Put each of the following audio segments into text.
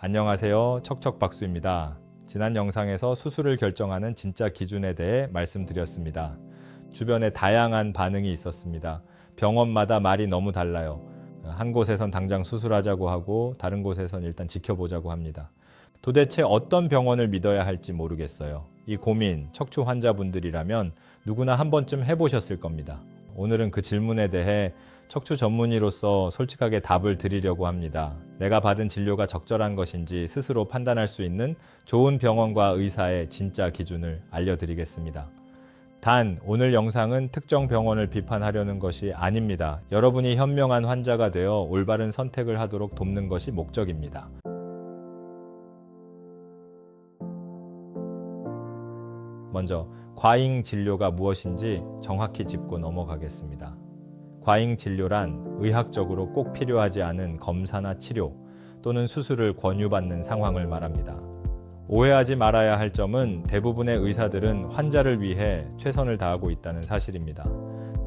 안녕하세요. 척척박수입니다. 지난 영상에서 수술을 결정하는 진짜 기준에 대해 말씀드렸습니다. 주변에 다양한 반응이 있었습니다. 병원마다 말이 너무 달라요. 한 곳에선 당장 수술하자고 하고 다른 곳에선 일단 지켜보자고 합니다. 도대체 어떤 병원을 믿어야 할지 모르겠어요. 이 고민 척추 환자분들이라면 누구나 한 번쯤 해보셨을 겁니다. 오늘은 그 질문에 대해 척추 전문의로서 솔직하게 답을 드리려고 합니다. 내가 받은 진료가 적절한 것인지 스스로 판단할 수 있는 좋은 병원과 의사의 진짜 기준을 알려드리겠습니다. 단, 오늘 영상은 특정 병원을 비판하려는 것이 아닙니다. 여러분이 현명한 환자가 되어 올바른 선택을 하도록 돕는 것이 목적입니다. 먼저, 과잉 진료가 무엇인지 정확히 짚고 넘어가겠습니다. 과잉 진료란 의학적으로 꼭 필요하지 않은 검사나 치료 또는 수술을 권유받는 상황을 말합니다. 오해하지 말아야 할 점은 대부분의 의사들은 환자를 위해 최선을 다하고 있다는 사실입니다.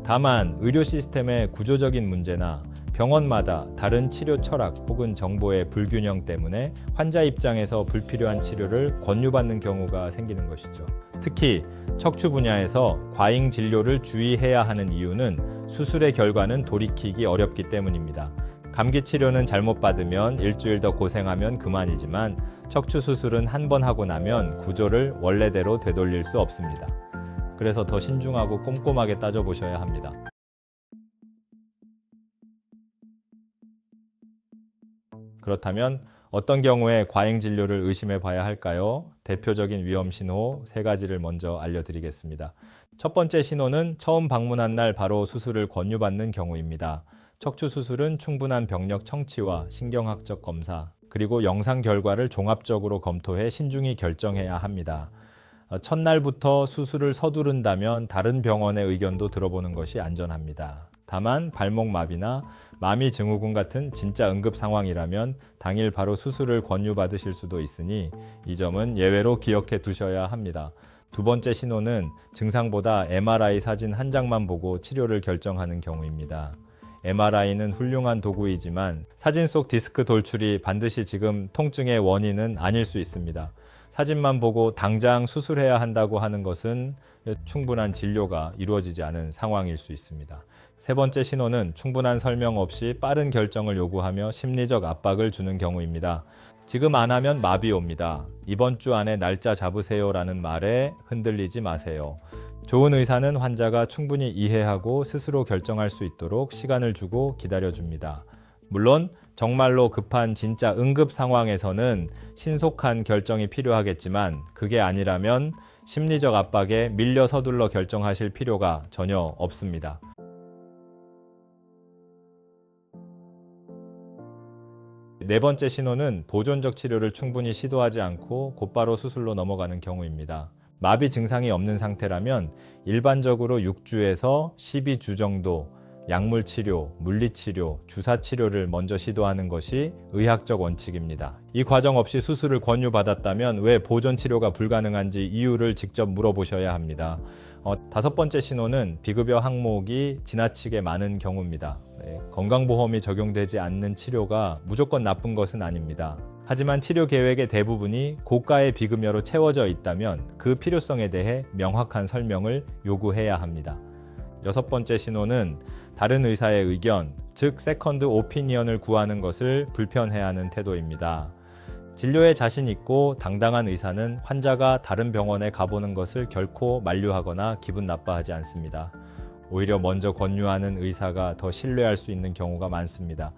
다만 의료 시스템의 구조적인 문제나 병원마다 다른 치료 철학 혹은 정보의 불균형 때문에 환자 입장에서 불필요한 치료를 권유받는 경우가 생기는 것이죠. 특히 척추 분야에서 과잉 진료를 주의해야 하는 이유는 수술의 결과는 돌이키기 어렵기 때문입니다. 감기 치료는 잘못 받으면 일주일 더 고생하면 그만이지만 척추 수술은 한 번 하고 나면 구조를 원래대로 되돌릴 수 없습니다. 그래서 더 신중하고 꼼꼼하게 따져보셔야 합니다. 그렇다면 어떤 경우에 과잉 진료를 의심해 봐야 할까요? 대표적인 위험 신호 3가지를 먼저 알려드리겠습니다. 첫 번째 신호는 처음 방문한 날 바로 수술을 권유받는 경우입니다. 척추 수술은 충분한 병력 청취와 신경학적 검사, 그리고 영상 결과를 종합적으로 검토해 신중히 결정해야 합니다. 첫날부터 수술을 서두른다면 다른 병원의 의견도 들어보는 것이 안전합니다. 다만 발목 마비나 마미 증후군 같은 진짜 응급 상황이라면 당일 바로 수술을 권유받으실 수도 있으니 이 점은 예외로 기억해 두셔야 합니다. 두 번째 신호는 증상보다 MRI 사진 한 장만 보고 치료를 결정하는 경우입니다. MRI는 훌륭한 도구이지만 사진 속 디스크 돌출이 반드시 지금 통증의 원인은 아닐 수 있습니다. 사진만 보고 당장 수술해야 한다고 하는 것은 충분한 진료가 이루어지지 않은 상황일 수 있습니다. 세 번째 신호는 충분한 설명 없이 빠른 결정을 요구하며 심리적 압박을 주는 경우입니다. 지금 안 하면 마비 옵니다. 이번 주 안에 날짜 잡으세요라는 말에 흔들리지 마세요. 좋은 의사는 환자가 충분히 이해하고 스스로 결정할 수 있도록 시간을 주고 기다려줍니다. 물론 정말로 급한 진짜 응급 상황에서는 신속한 결정이 필요하겠지만 그게 아니라면 심리적 압박에 밀려 서둘러 결정하실 필요가 전혀 없습니다. 네 번째 신호는 보존적 치료를 충분히 시도하지 않고 곧바로 수술로 넘어가는 경우입니다. 마비 증상이 없는 상태라면 일반적으로 6주에서 12주 정도 약물 치료, 물리 치료, 주사 치료를 먼저 시도하는 것이 의학적 원칙입니다. 이 과정 없이 수술을 권유받았다면 왜 보존 치료가 불가능한지 이유를 직접 물어보셔야 합니다. 다섯 번째 신호는 비급여 항목이 지나치게 많은 경우입니다. 건강보험이 적용되지 않는 치료가 무조건 나쁜 것은 아닙니다. 하지만 치료 계획의 대부분이 고가의 비급여로 채워져 있다면 그 필요성에 대해 명확한 설명을 요구해야 합니다. 여섯 번째 신호는 다른 의사의 의견, 즉 세컨드 오피니언을 구하는 것을 불편해하는 태도입니다. 진료에 자신 있고 당당한 의사는 환자가 다른 병원에 가보는 것을 결코 만류하거나 기분 나빠하지 않습니다. 오히려 먼저 권유하는 의사가 더 신뢰할 수 있는 경우가 많습니다.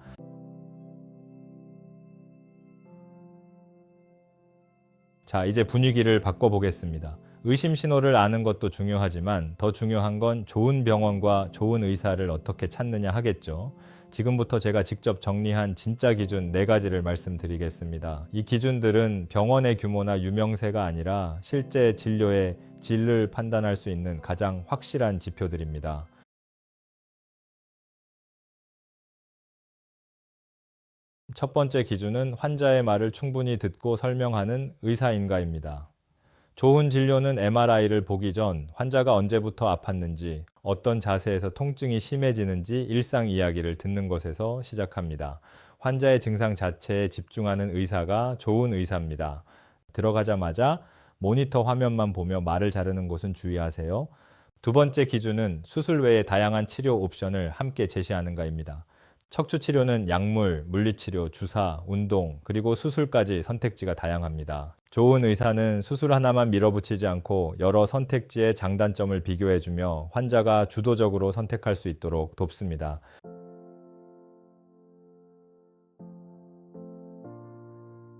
자, 이제 분위기를 바꿔보겠습니다. 의심 신호를 아는 것도 중요하지만 더 중요한 건 좋은 병원과 좋은 의사를 어떻게 찾느냐 하겠죠. 지금부터 제가 직접 정리한 진짜 기준 4가지를 말씀드리겠습니다. 이 기준들은 병원의 규모나 유명세가 아니라 실제 진료의 질을 판단할 수 있는 가장 확실한 지표들입니다. 첫 번째 기준은 환자의 말을 충분히 듣고 설명하는 의사인가입니다. 좋은 진료는 MRI를 보기 전 환자가 언제부터 아팠는지, 어떤 자세에서 통증이 심해지는지 일상 이야기를 듣는 것에서 시작합니다. 환자의 증상 자체에 집중하는 의사가 좋은 의사입니다. 들어가자마자 모니터 화면만 보며 말을 자르는 곳은 주의하세요. 두 번째 기준은 수술 외에 다양한 치료 옵션을 함께 제시하는가입니다. 척추 치료는 약물, 물리치료, 주사, 운동, 그리고 수술까지 선택지가 다양합니다. 좋은 의사는 수술 하나만 밀어붙이지 않고 여러 선택지의 장단점을 비교해주며 환자가 주도적으로 선택할 수 있도록 돕습니다.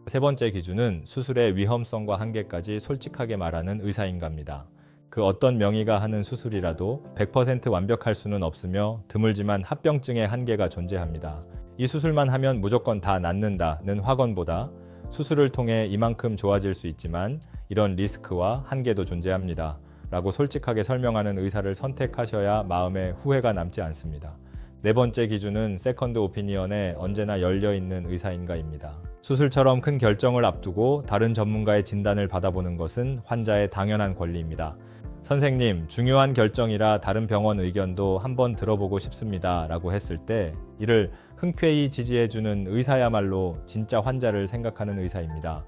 세 번째 기준은 수술의 위험성과 한계까지 솔직하게 말하는 의사인가입니다. 그 어떤 명의가 하는 수술이라도 100% 완벽할 수는 없으며 드물지만 합병증의 한계가 존재합니다. 이 수술만 하면 무조건 다 낫는다는 확언보다 수술을 통해 이만큼 좋아질 수 있지만 이런 리스크와 한계도 존재합니다. 라고 솔직하게 설명하는 의사를 선택하셔야 마음에 후회가 남지 않습니다. 네 번째 기준은 세컨드 오피니언에 언제나 열려있는 의사인가입니다. 수술처럼 큰 결정을 앞두고 다른 전문가의 진단을 받아보는 것은 환자의 당연한 권리입니다. 선생님, 중요한 결정이라 다른 병원 의견도 한번 들어보고 싶습니다. 라고 했을 때 이를 흔쾌히 지지해주는 의사야말로 진짜 환자를 생각하는 의사입니다.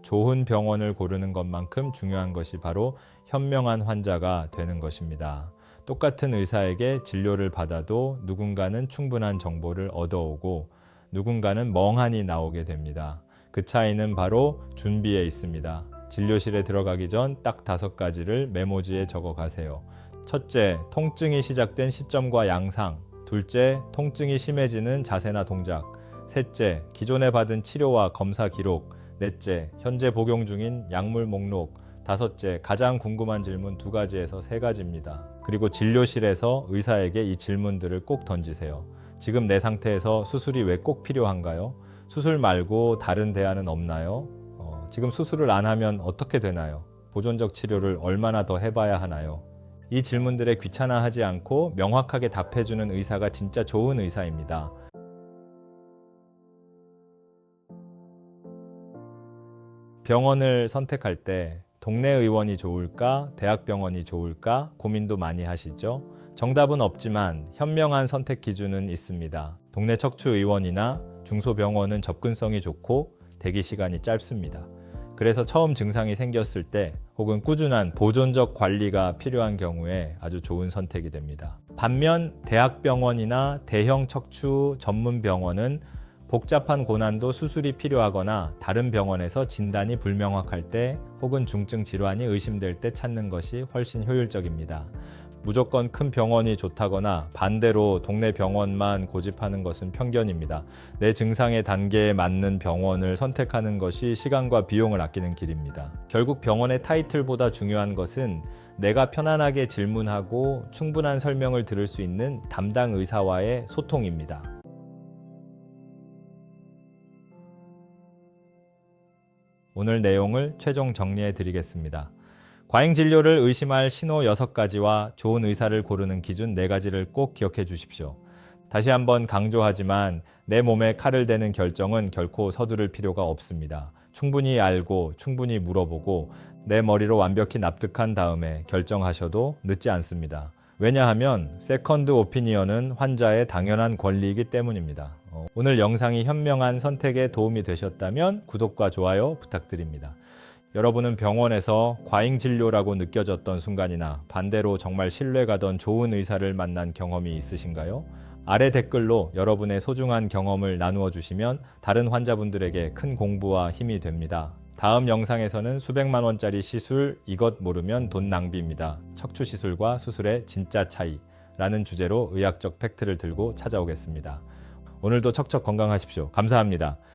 좋은 병원을 고르는 것만큼 중요한 것이 바로 현명한 환자가 되는 것입니다. 똑같은 의사에게 진료를 받아도 누군가는 충분한 정보를 얻어오고 누군가는 멍하니 나오게 됩니다. 그 차이는 바로 준비에 있습니다. 진료실에 들어가기 전 딱 5가지를 메모지에 적어 가세요. 첫째, 통증이 시작된 시점과 양상. 둘째, 통증이 심해지는 자세나 동작. 셋째, 기존에 받은 치료와 검사 기록. 넷째, 현재 복용 중인 약물 목록. 다섯째, 가장 궁금한 질문 2가지에서 3가지입니다. 그리고 진료실에서 의사에게 이 질문들을 꼭 던지세요. 지금 내 상태에서 수술이 왜 꼭 필요한가요? 수술 말고 다른 대안은 없나요? 지금 수술을 안 하면 어떻게 되나요? 보존적 치료를 얼마나 더 해봐야 하나요? 이 질문들에 귀찮아하지 않고 명확하게 답해주는 의사가 진짜 좋은 의사입니다. 병원을 선택할 때 동네 의원이 좋을까, 대학병원이 좋을까 고민도 많이 하시죠? 정답은 없지만 현명한 선택 기준은 있습니다. 동네 척추의원이나 중소병원은 접근성이 좋고 대기 시간이 짧습니다. 그래서 처음 증상이 생겼을 때 혹은 꾸준한 보존적 관리가 필요한 경우에 아주 좋은 선택이 됩니다. 반면 대학병원이나 대형 척추 전문 병원은 복잡한 고난도 수술이 필요하거나 다른 병원에서 진단이 불명확할 때 혹은 중증 질환이 의심될 때 찾는 것이 훨씬 효율적입니다. 무조건 큰 병원이 좋다거나 반대로 동네 병원만 고집하는 것은 편견입니다. 내 증상의 단계에 맞는 병원을 선택하는 것이 시간과 비용을 아끼는 길입니다. 결국 병원의 타이틀보다 중요한 것은 내가 편안하게 질문하고 충분한 설명을 들을 수 있는 담당 의사와의 소통입니다. 오늘 내용을 최종 정리해 드리겠습니다. 과잉 진료를 의심할 신호 6가지와 좋은 의사를 고르는 기준 4가지를 꼭 기억해 주십시오. 다시 한번 강조하지만 내 몸에 칼을 대는 결정은 결코 서두를 필요가 없습니다. 충분히 알고 충분히 물어보고 내 머리로 완벽히 납득한 다음에 결정하셔도 늦지 않습니다. 왜냐하면 세컨드 오피니언은 환자의 당연한 권리이기 때문입니다. 오늘 영상이 현명한 선택에 도움이 되셨다면 구독과 좋아요 부탁드립니다. 여러분은 병원에서 과잉 진료라고 느껴졌던 순간이나 반대로 정말 신뢰가던 좋은 의사를 만난 경험이 있으신가요? 아래 댓글로 여러분의 소중한 경험을 나누어 주시면 다른 환자분들에게 큰 공부와 힘이 됩니다. 다음 영상에서는 수백만 원짜리 시술, 이것 모르면 돈 낭비입니다. 척추 시술과 수술의 진짜 차이 라는 주제로 의학적 팩트를 들고 찾아오겠습니다. 오늘도 척척 건강하십시오. 감사합니다.